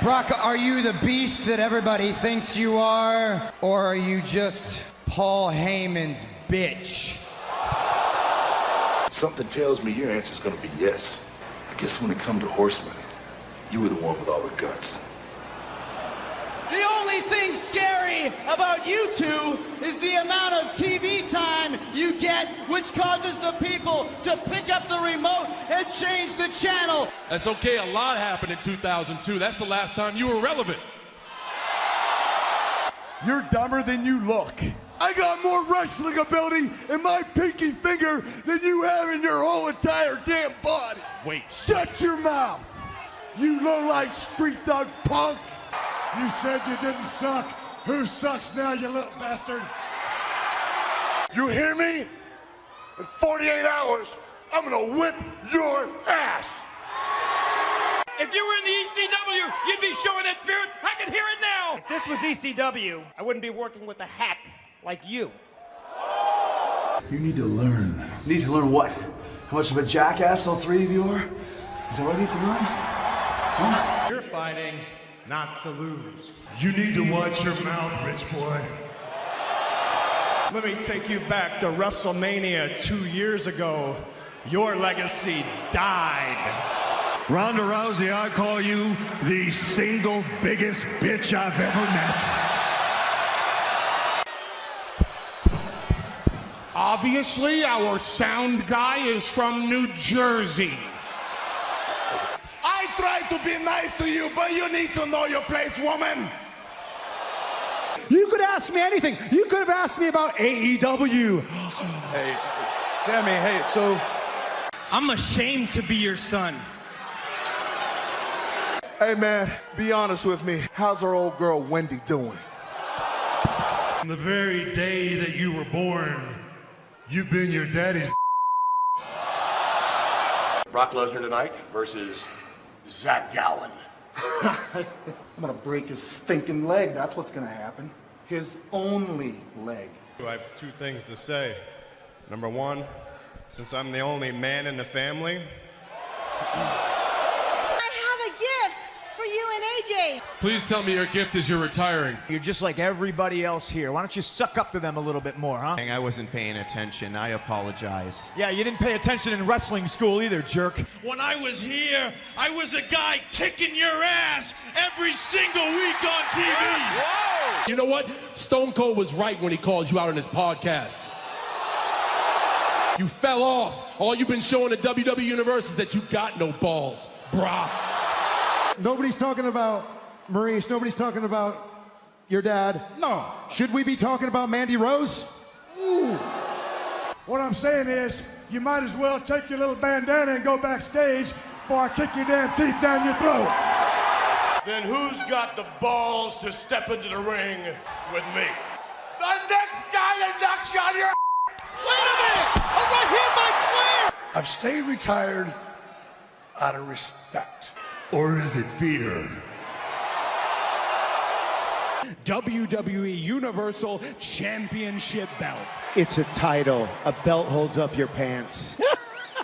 Brock, are you the beast that everybody thinks you are? Or are you just Paul Heyman's bitch? Something tells me your answer's gonna be yes. I guess when it comes to horsemen, you were the one with all the guts. The only thing scary about you two is the amount of TV time you get, which causes the people to pick up the remote and change the channel. That's okay, a lot happened in 2002. That's the last time you were relevant. You're dumber than you look. I got more wrestling ability in my pinky finger than you have in your whole entire damn body. Wait. Shut your mouth, you low-life street thug punk. You said you didn't suck. Who sucks now, you little bastard? You hear me? In 48 hours, I'm gonna whip your ass. If you were in the ECW, you'd be showing that spirit. I can hear it now. If this was ECW, I wouldn't be working with a hack like you. You need to learn. Need to learn what? How much of a jackass all three of you are? Is that what I need to learn? Huh? You're fighting not to lose. You need to watch your mouth, rich boy. Let me take you back to WrestleMania 2 years ago. Your legacy died. Ronda Rousey, I call you the single biggest bitch I've ever met. Obviously, our sound guy is from New Jersey. I tried to be nice to you, but you need to know your place, woman. You could ask me anything. You could have asked me about AEW. Hey, Sammy, hey, so... I'm ashamed to be your son. Hey, man, be honest with me. How's our old girl Wendy doing? From the very day that you were born, you've been your daddy's. Brock Lesnar tonight versus Zach Gowen. I'm gonna break his stinking leg. That's what's gonna happen. His only leg. I have two things to say. Number one, since I'm the only man in the family, Please tell me your gift is you're retiring. You're just like everybody else here. Why don't you suck up to them a little bit more, huh? I wasn't paying attention. I apologize. Yeah, you didn't pay attention in wrestling school either, jerk. When I was here, I was a guy kicking your ass every single week on TV. Whoa! You know what? Stone Cold was right when he called you out on his podcast. You fell off. All you've been showing the WWE Universe is that you got no balls, brah. Nobody's talking about Maurice. Nobody's talking about your dad. No. Should we be talking about Mandy Rose? Ooh. What I'm saying is, you might as well take your little bandana and go backstage before I kick your damn teeth down your throat. Then who's got the balls to step into the ring with me? The next guy that knocks you on your Wait a minute! A right hand by Flair! I've stayed retired out of respect. Or is it fear? WWE Universal Championship belt. It's a title. A belt holds up your pants.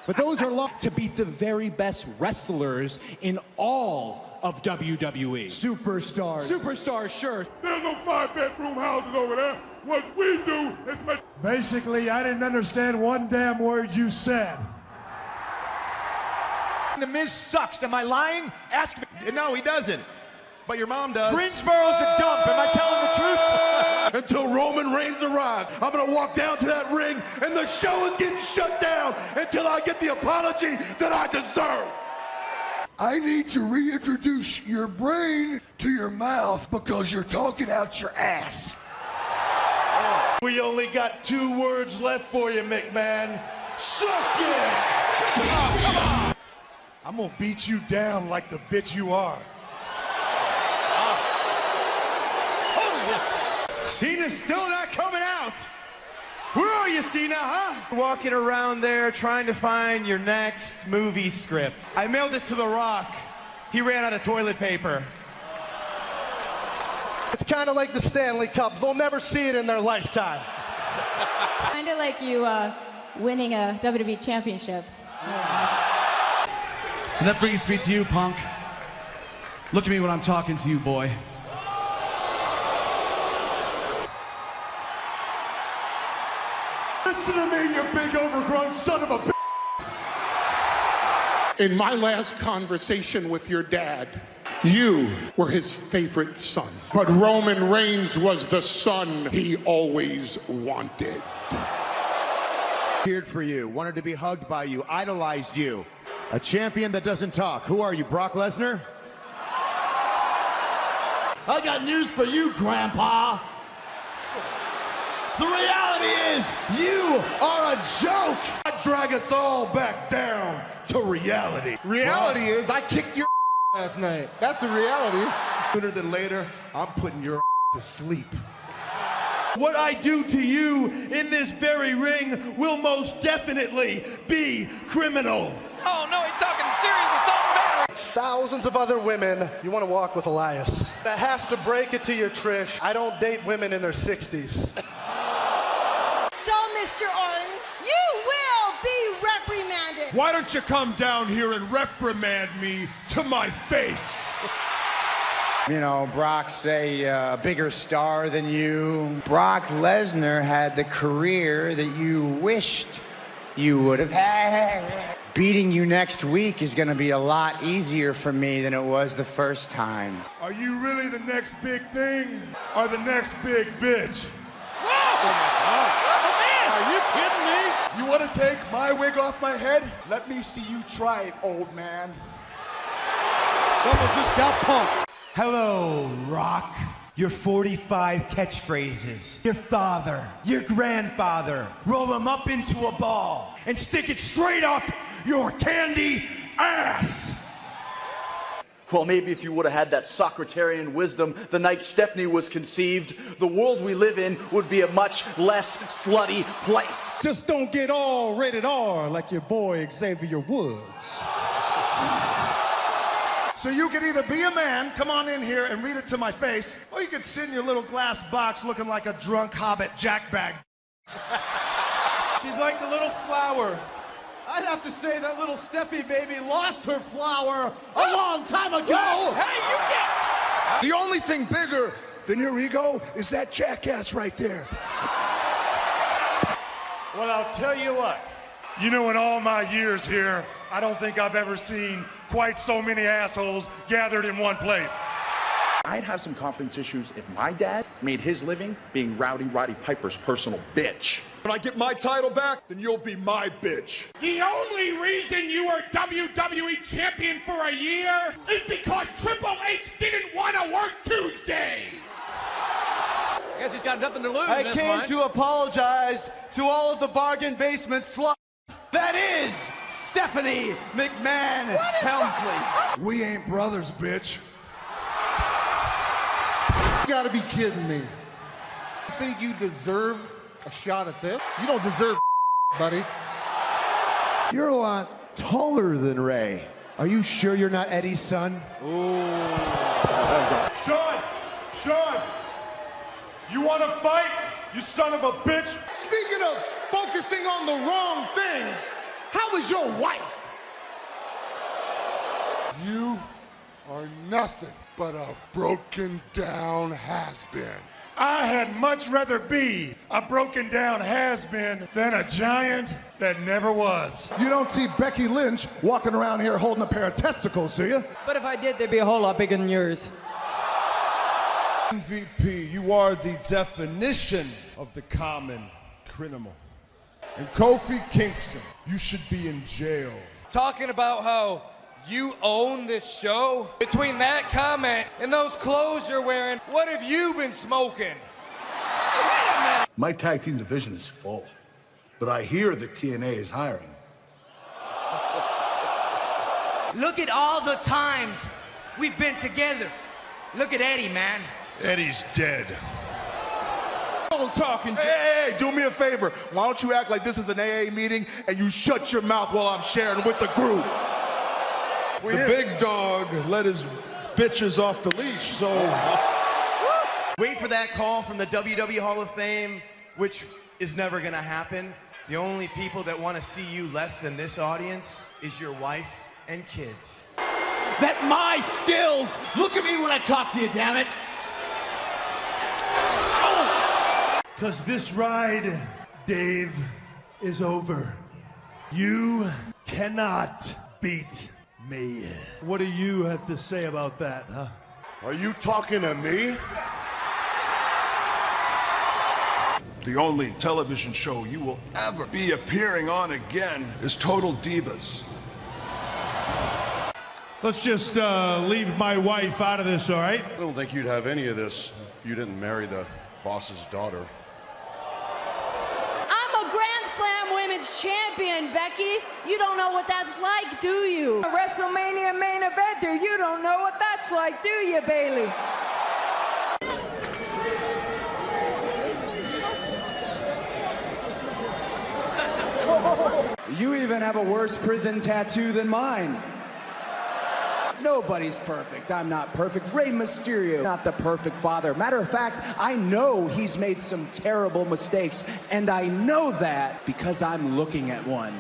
But those are to beat the very best wrestlers in all of WWE. Superstars. Superstars, sure. There's no 5-bedroom houses over there. What we do is make... Basically, I didn't understand one damn word you said. The Miz sucks. Am I lying? Ask me. No, he doesn't. But your mom does. Greensboro's a dump. Am I telling the truth? Until Roman Reigns arrives, I'm gonna walk down to that ring and the show is getting shut down until I get the apology that I deserve. I need to reintroduce your brain to your mouth because you're talking out your ass. We only got 2 words left for you, McMahon. Suck it! Come on! I'm gonna beat you down like the bitch you are. Cena's still not coming out. Where are you, Cena, huh? Walking around there trying to find your next movie script. I mailed it to The Rock. He ran out of toilet paper. It's kind of like the Stanley Cup. They'll never see it in their lifetime. Kind of like you winning a WWE championship. And that brings me to you, Punk. Look at me when I'm talking to you, boy. Listen to me, you big overgrown son of a bitch. In my last conversation with your dad, you were his favorite son. But Roman Reigns was the son he always wanted. Cheered for you, wanted to be hugged by you, idolized you. A champion that doesn't talk. Who are you, Brock Lesnar? I got news for you, Grandpa. The reality is, you are a joke. I drag us all back down to reality. Reality is I kicked your last night. That's the reality. Sooner than later, I'm putting your to sleep. What I do to you in this very ring will most definitely be criminal. Oh, no, he's talking serious assault and battery. Thousands of other women, you want to walk with Elias. I have to break it to you, Trish. I don't date women in their 60s. So, Mr. Orton, you will be reprimanded. Why don't you come down here and reprimand me to my face? You know, Brock's a bigger star than you. Brock Lesnar had the career that you wished you would have had. Beating you next week is going to be a lot easier for me than it was the first time. Are you really the next big thing or the next big bitch? Are you kidding me? You want to take my wig off my head? Let me see you try it, old man. Someone just got pumped. Hello, Rock. Your 45 catchphrases. Your father, your grandfather. Roll them up into a ball and stick it straight up your candy ass. Well, maybe if you would have had that Socratarian wisdom the night Stephanie was conceived, the world we live in would be a much less slutty place. Just don't get all rated R like your boy Xavier Woods. So you can either be a man, come on in here and read it to my face, or you could sit in your little glass box looking like a drunk hobbit jackbag. She's like the little flower. I'd have to say that little Steffi baby lost her flower a long time ago. Hey, you can't. The only thing bigger than your ego is that jackass right there. Well, I'll tell you what. You know, in all my years here, I don't think I've ever seen quite so many assholes gathered in one place. I'd have some confidence issues if my dad made his living being Rowdy Roddy Piper's personal bitch. When I get my title back, then you'll be my bitch. The only reason you were WWE champion for a year is because Triple H didn't want to work Tuesday. I guess he's got nothing to lose. I came to apologize to all of the bargain basement sluts. That is Stephanie McMahon Helmsley. We ain't brothers, bitch. You gotta be kidding me. You think you deserve a shot at this? You don't deserve buddy. You're a lot taller than Ray. Are you sure you're not Eddie's son? Sean, you want to fight, you son of a bitch? Speaking of focusing on the wrong things, how is your wife? You are nothing but a broken down has-been. I had much rather be a broken down has-been than a giant that never was. You don't see Becky Lynch walking around here holding a pair of testicles, do you? But if I did, they'd be a whole lot bigger than yours. MVP, you are the definition of the common criminal. And Kofi Kingston, you should be in jail. Talking about how you own this show? Between that comment and those clothes you're wearing, what have you been smoking? My tag team division is full, but I hear that TNA is hiring. Look at all the times we've been together. Look at Eddie, man. Eddie's dead. Hey, do me a favor. Why don't you act like this is an AA meeting and you shut your mouth while I'm sharing with the group? The big dog let his bitches off the leash, so... Wait for that call from the WWE Hall of Fame, which is never gonna happen. The only people that want to see you less than this audience is your wife and kids. that my skills, look at me when I talk to you, damn it. Because this ride, Dave, is over. You cannot beat me. What do you have to say about that, huh? Are you talking to me? The only television show you will ever be appearing on again is Total Divas. Let's just leave my wife out of this, all right? I don't think you'd have any of this if you didn't marry the boss's daughter. I'm a Grand Slam Women's Champion, Becky. You don't know what that's like, do you? A WrestleMania main eventer, you don't know what that's like, do you, Bailey? You even have a worse prison tattoo than mine. Nobody's perfect. I'm not perfect. Rey Mysterio, not the perfect father. Matter of fact, I know he's made some terrible mistakes, and I know that because I'm looking at one.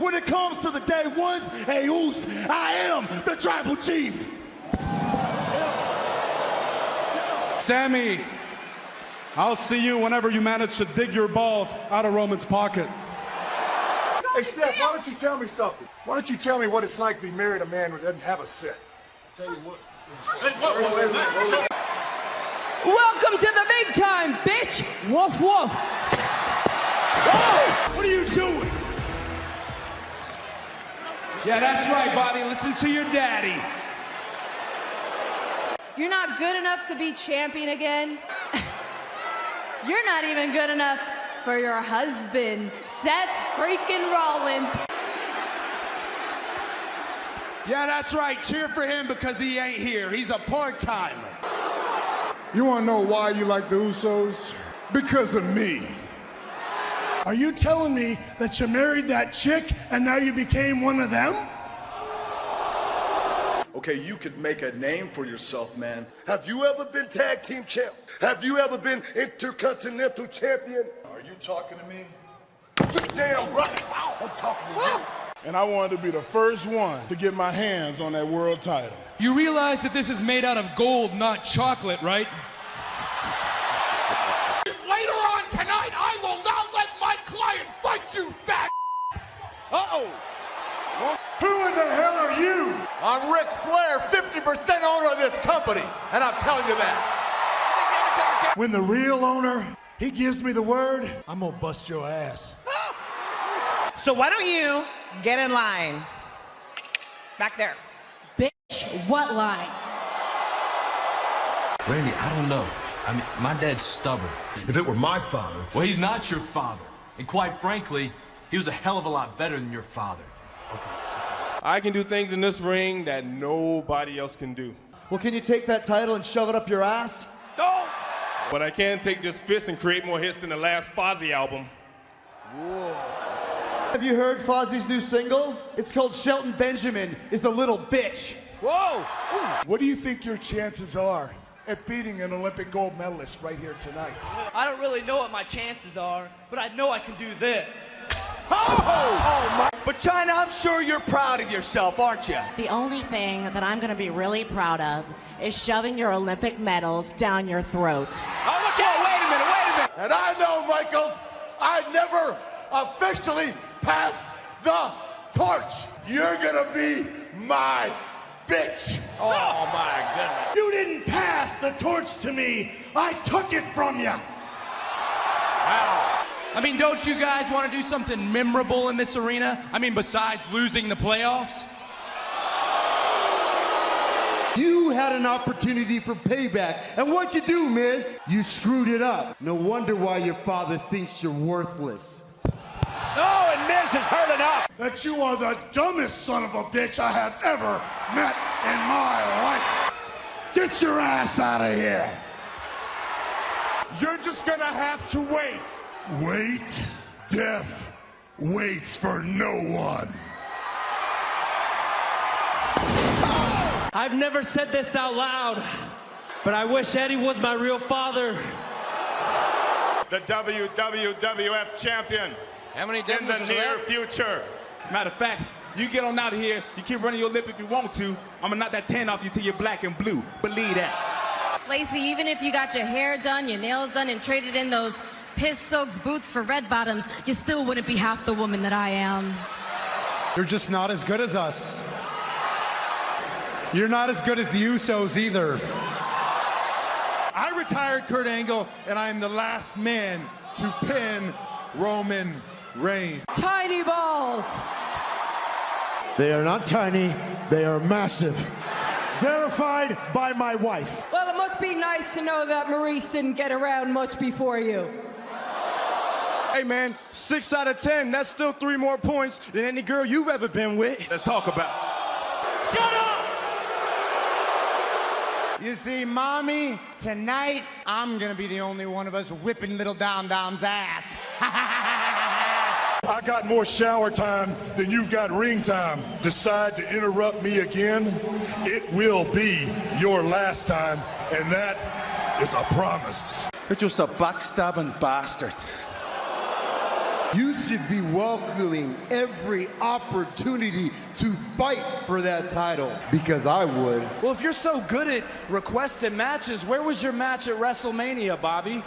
When it comes to the day ones, hey, Oos, I am the tribal chief. Sammy, I'll see you whenever you manage to dig your balls out of Roman's pockets. Hey, Steph, why don't you tell me something? Why don't you tell me what it's like to be married to a man who doesn't have a set? Tell you what. Welcome to the big time, bitch! Woof woof! Whoa! What are you doing? Yeah, that's right, Bobby. Listen to your daddy. You're not good enough to be champion again? You're not even good enough for your husband, Seth freaking Rollins. Yeah, that's right. Cheer for him because he ain't here. He's a part-timer. You want to know why you like the Usos? Because of me. Are you telling me that you married that chick and now you became one of them? Okay, you could make a name for yourself, man. Have you ever been tag team champ? Have you ever been intercontinental champion? Are you talking to me? You're damn right. I'm talking to you. And I wanted to be the first one to get my hands on that world title. You realize that this is made out of gold, not chocolate, right? Later on tonight, I will not let my client fight you, fat. Uh-oh. Who in the hell are you? I'm Ric Flair, 50% owner of this company, and I'm telling you that. When the real owner, he gives me the word, I'm gonna bust your ass. So why don't you get in line? Back there. Bitch, what line? Randy, I don't know. I mean, my dad's stubborn. If it were my father, well, he's not your father. And quite frankly, he was a hell of a lot better than your father. I can do things in this ring that nobody else can do. Well, can you take that title and shove it up your ass? No! But I can take this fist and create more hits than the last Fozzy album. Whoa. Have you heard Fozzie's new single? It's called Shelton Benjamin is a Little Bitch. Whoa! Ooh. What do you think your chances are at beating an Olympic gold medalist right here tonight? I don't really know what my chances are, but I know I can do this. Oh my. But China, I'm sure you're proud of yourself, aren't you? The only thing that I'm going to be really proud of is shoving your Olympic medals down your throat. Oh, look out! Wait a minute. And I know, Michael, I never officially passed the torch. You're gonna be my bitch. Oh, my goodness. You didn't pass the torch to me. I took it from you. Wow. I mean, don't you guys want to do something memorable in this arena? I mean, besides losing the playoffs? You had an opportunity for payback, and what'd you do, Miz? You screwed it up. No wonder why your father thinks you're worthless. Oh, and Miz has heard enough. That you are the dumbest son of a bitch I have ever met in my life. Get your ass out of here. You're just gonna have to wait. Wait? Death waits for no one. I've never said this out loud, but I wish Eddie was my real father. The WWF champion. How many in the near future. Matter of fact, You get on out of here, you keep running your lip if you want to. I'm gonna knock that tan off you till you're black and blue. Believe that. Lacey, even if you got your hair done, your nails done, and traded in those piss-soaked boots for red bottoms, you still wouldn't be half the woman that I am. You're just not as good as us. You're not as good as the Usos either. I retired Kurt Angle, and I am the last man to pin Roman Reigns. Tiny balls. They are not tiny, they are massive. Verified by my wife. Well, it must be nice to know that Maurice didn't get around much before you. Hey man, 6 out of 10, that's still 3 more points than any girl you've ever been with. Let's talk about it. Shut up! You see, Mommy, tonight I'm gonna be the only one of us whipping little Dom Dom's ass. I got more shower time than you've got ring time. Decide to interrupt me again, it will be your last time, and that is a promise. You're just a backstabbing bastard. You should be welcoming every opportunity to fight for that title, because I would. Well, if you're so good at requesting matches, where was your match at WrestleMania, Bobby?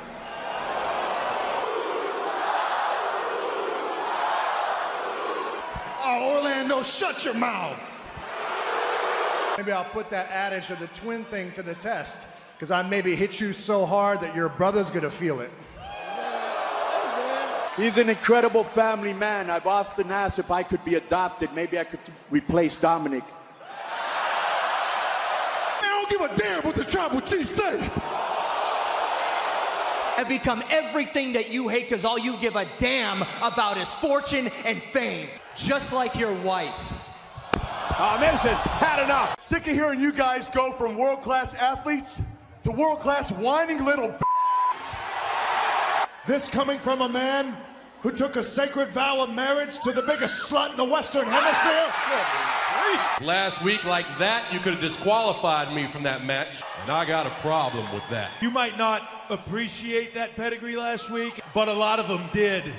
Oh, Orlando, shut your mouth. Maybe I'll put that adage of the twin thing to the test, because I maybe hit you so hard that your brother's gonna feel it. He's an incredible family man. I've often asked if I could be adopted. Maybe I could replace Dominic. I don't give a damn what the tribal chief say. I've become everything that you hate because all you give a damn about is fortune and fame. Just like your wife. Mason, had enough. Sick of hearing you guys go from world-class athletes to world-class whining little This coming from a man who took a sacred vow of marriage to the biggest slut in the Western Hemisphere? Last week like that, you could have disqualified me from that match, and I got a problem with that. You might not appreciate that pedigree last week, but a lot of them did.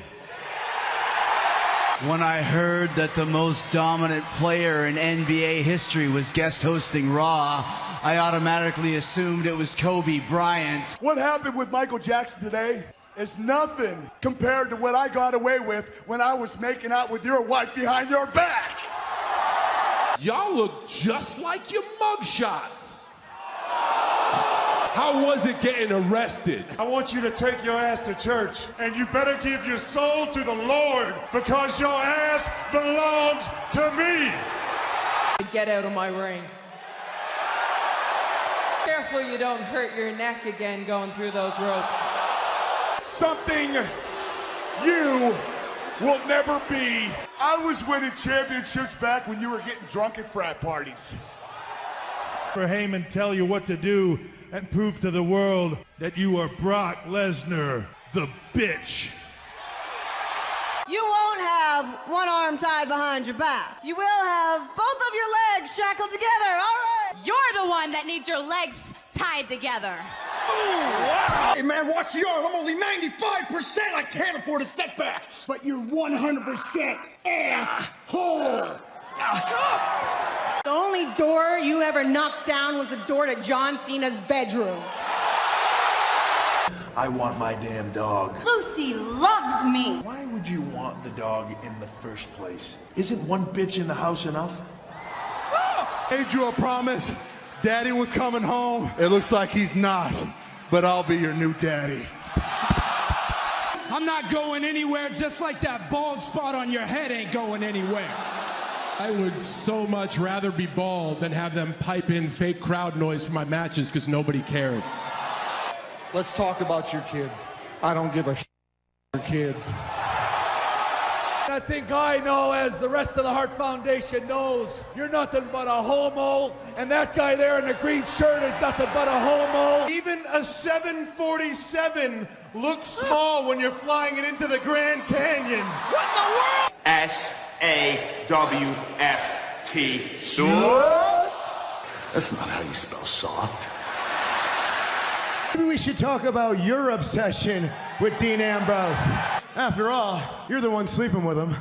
When I heard that the most dominant player in NBA history was guest hosting Raw, I automatically assumed it was Kobe Bryant. What happened with Michael Jackson today is nothing compared to what I got away with when I was making out with your wife behind your back. Y'all look just like your mugshots. How was it getting arrested? I want you to take your ass to church, and you better give your soul to the Lord, because your ass belongs to me. Get out of my ring. Careful you don't hurt your neck again going through those ropes. Something you will never be. I was winning championships back when you were getting drunk at frat parties. For Heyman tell you what to do and prove to the world that you are Brock Lesnar, the bitch. You won't have one arm tied behind your back. You will have both of your legs shackled together, all right? You're the one that needs your legs tied together. Hey man, watch the arm. I'm only 95%. I can't afford a setback. But you're 100% asshole. The only door you ever knocked down was the door to John Cena's bedroom. I want my damn dog. Lucy loves me. Why would you want the dog in the first place? Isn't one bitch in the house enough? Made you a promise. Daddy was coming home. It looks like he's not, but I'll be your new daddy. I'm not going anywhere, just like that bald spot on your head ain't going anywhere. I would so much rather be bald than have them pipe in fake crowd noise for my matches because nobody cares. Let's talk about your kids. I don't give a shit about your kids. I think I know, as the rest of the Hart Foundation knows, you're nothing but a homo, and that guy there in the green shirt is nothing but a homo. Even a 747 looks small when you're flying it into the Grand Canyon. What in the world? S-A-W-F-T. Soft? That's not how you spell soft. Maybe we should talk about your obsession with Dean Ambrose. After all, you're the one sleeping with him.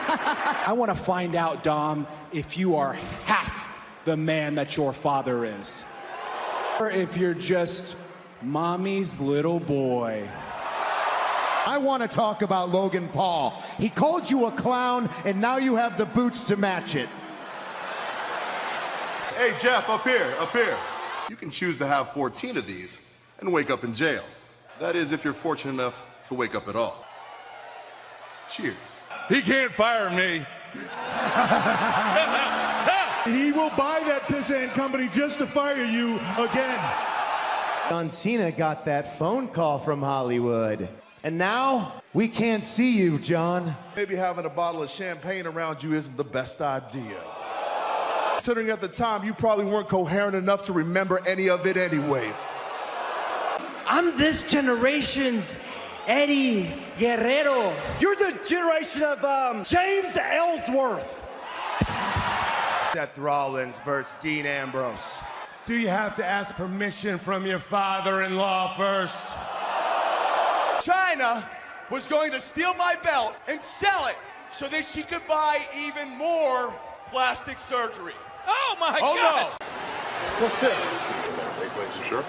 I want to find out, Dom, if you are half the man that your father is. Or if you're just mommy's little boy. I want to talk about Logan Paul. He called you a clown, and now you have the boots to match it. Hey, Jeff, up here. You can choose to have 14 of these and wake up in jail. That is, if you're fortunate enough to wake up at all. Cheers. He can't fire me. He will buy that pissant company just to fire you again. John Cena got that phone call from Hollywood. And now, we can't see you, John. Maybe having a bottle of champagne around you isn't the best idea. Considering at the time, you probably weren't coherent enough to remember any of it anyways. I'm this generation's Eddie Guerrero. You're the generation of James Ellsworth. Seth Rollins versus Dean Ambrose. Do you have to ask permission from your father-in-law first? China was going to steal my belt and sell it so that she could buy even more plastic surgery. Oh my God! No. What's this? You sure?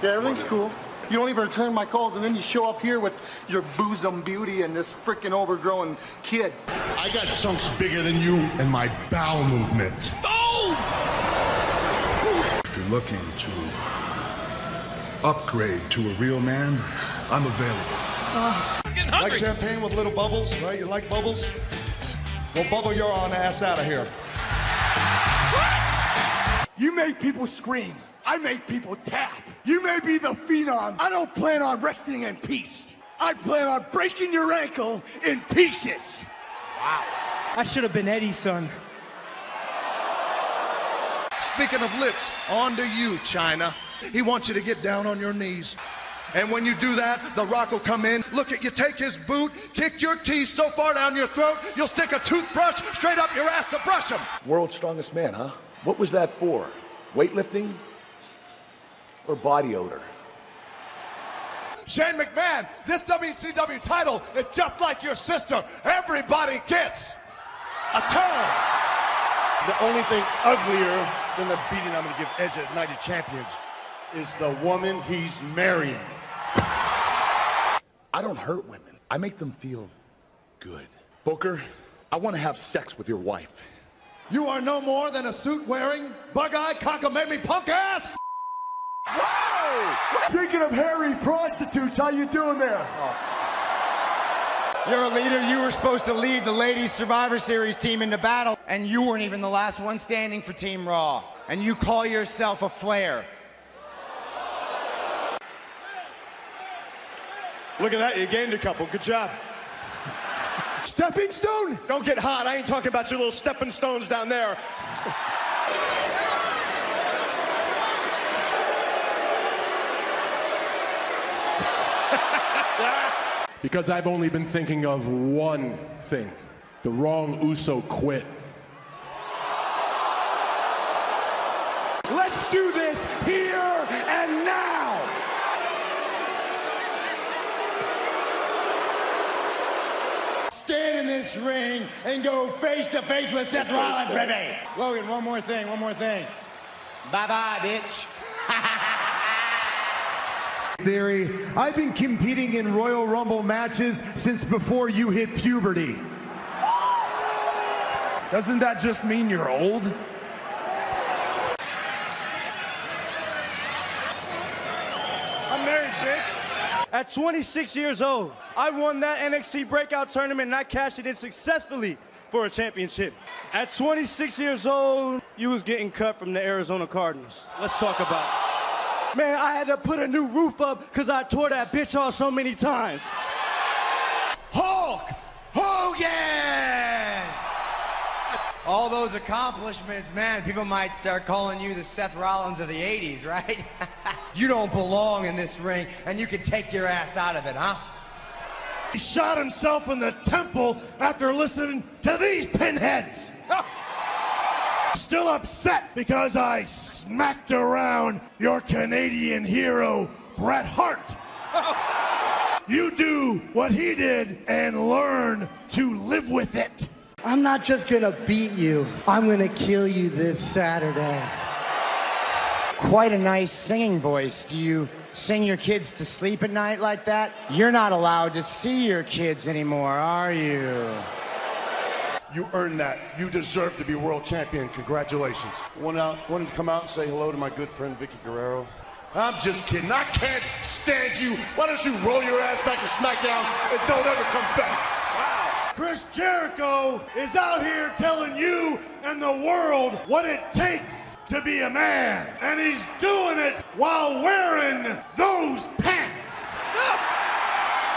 Yeah, everything's cool. You don't even return my calls, and then you show up here with your bosom beauty and this freaking overgrown kid. I got chunks bigger than you in my bowel movement. Oh! If you're looking to upgrade to a real man, I'm available. Like champagne with little bubbles, right? You like bubbles? Well, bubble your own ass out of here. What? You make people scream. I make people tap. You may be the phenom. I don't plan on resting in peace. I plan on breaking your ankle in pieces. Wow. I should have been Eddie's son. Speaking of lips, on to you, China. He wants you to get down on your knees. And when you do that, The Rock will come in, look at you, take his boot, kick your teeth so far down your throat, you'll stick a toothbrush straight up your ass to brush him. World's strongest man, huh? What was that for? Weightlifting or body odor? Shane McMahon, this WCW title is just like your sister. Everybody gets a turn. The only thing uglier than the beating I'm going to give Edge at Night of Champions is the woman he's marrying. I don't hurt women. I make them feel good. Booker, I want to have sex with your wife. You are no more than a suit-wearing, bug-eyed, cockamamie punk ass! Whoa! Speaking of hairy prostitutes, how you doing there? You're a leader. You were supposed to lead the Ladies Survivor Series team into battle, and you weren't even the last one standing for Team Raw. And you call yourself a Flair. Look at that, you gained a couple. Good job. Stepping stone? Don't get hot. I ain't talking about your little stepping stones down there. Because I've only been thinking of one thing. The wrong Uso quit. Let's do this here and now. Stand in this ring and go face to face with Seth Rollins, baby. Logan, one more thing. Bye-bye, bitch. Theory, I've been competing in Royal Rumble matches since before you hit puberty. Doesn't that just mean you're old? I'm married, bitch. At 26 years old, I won that NXT Breakout Tournament and I cashed it in successfully for a championship. At 26 years old, you was getting cut from the Arizona Cardinals. Let's talk about it. Man, I had to put a new roof up because I tore that bitch off so many times. Hulk Hogan! All those accomplishments, man, people might start calling you the Seth Rollins of the 80s, right? You don't belong in this ring, and you can take your ass out of it, huh? He shot himself in the temple after listening to these pinheads. Still upset because I smacked around your Canadian hero, Bret Hart. you do what he did and learn to live with it. I'm not just gonna beat you, I'm gonna kill you this Saturday. Quite a nice singing voice. Do you sing your kids to sleep at night like that? You're not allowed to see your kids anymore, are you? You earned that. You deserve to be world champion. Congratulations. Wanted to come out and say hello to my good friend Vicky Guerrero. I'm just kidding. I can't stand you. Why don't you roll your ass back to SmackDown and don't ever come back? Wow. Chris Jericho is out here telling you and the world what it takes to be a man. And he's doing it while wearing those pants.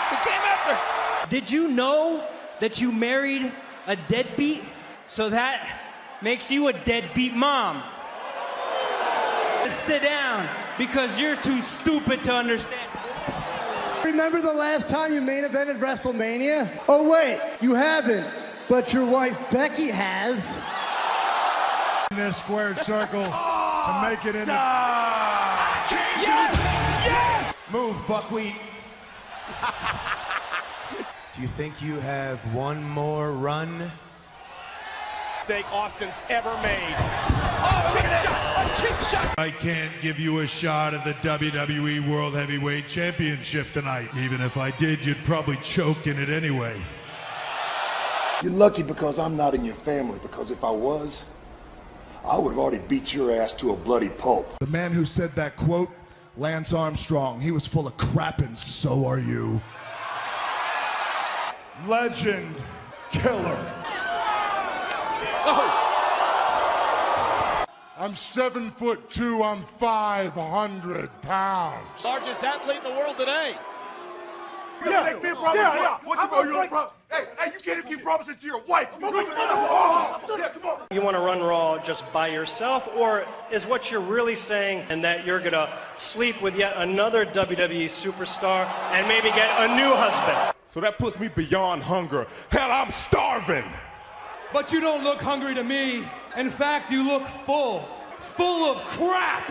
He came after. Did you know that you married a deadbeat? So that makes you a deadbeat mom. Sit down, because you're too stupid to understand. Remember the last time you main evented WrestleMania? Oh wait, you haven't, but your wife Becky has. In this squared circle to make it in the... Yes! Yes! Move, buckwheat. Do you think you have one more run? Mistake Austin's ever made. Oh, cheap shot! A cheap shot! I can't give you a shot at the WWE World Heavyweight Championship tonight. Even if I did, you'd probably choke in it anyway. You're lucky because I'm not in your family, because if I was, I would have already beat your ass to a bloody pulp. The man who said that quote, Lance Armstrong, he was full of crap, and so are you. Legend killer. I'm 7'2", I'm 500 pounds. Largest athlete in the world today. Yeah. Hey, you can't even keep promises to your wife. Yeah, come on. You want to run Raw just by yourself, or is what you're really saying and that you're going to sleep with yet another WWE superstar and maybe get a new husband? So that puts me beyond hunger. Hell, I'm starving. But you don't look hungry to me. In fact, you look full of crap.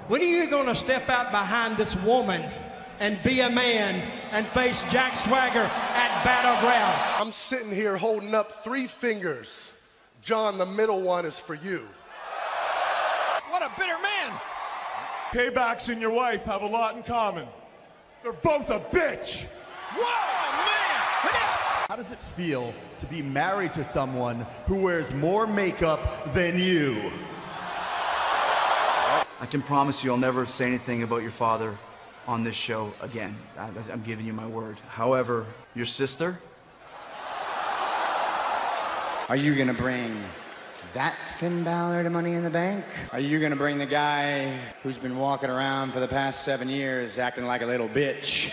When are you going to step out behind this woman and be a man and face Jack Swagger at Battleground? I'm sitting here holding up 3 fingers. John, the middle one is for you. What a bitter man. Paybacks and your wife have a lot in common. They're both a bitch. Whoa, man! How does it feel to be married to someone who wears more makeup than you? I can promise you I'll never say anything about your father on this show again. I'm giving you my word. However, your sister? Are you gonna bring that Finn Balor to Money in the Bank? Are you gonna bring the guy who's been walking around for the past 7 years acting like a little bitch?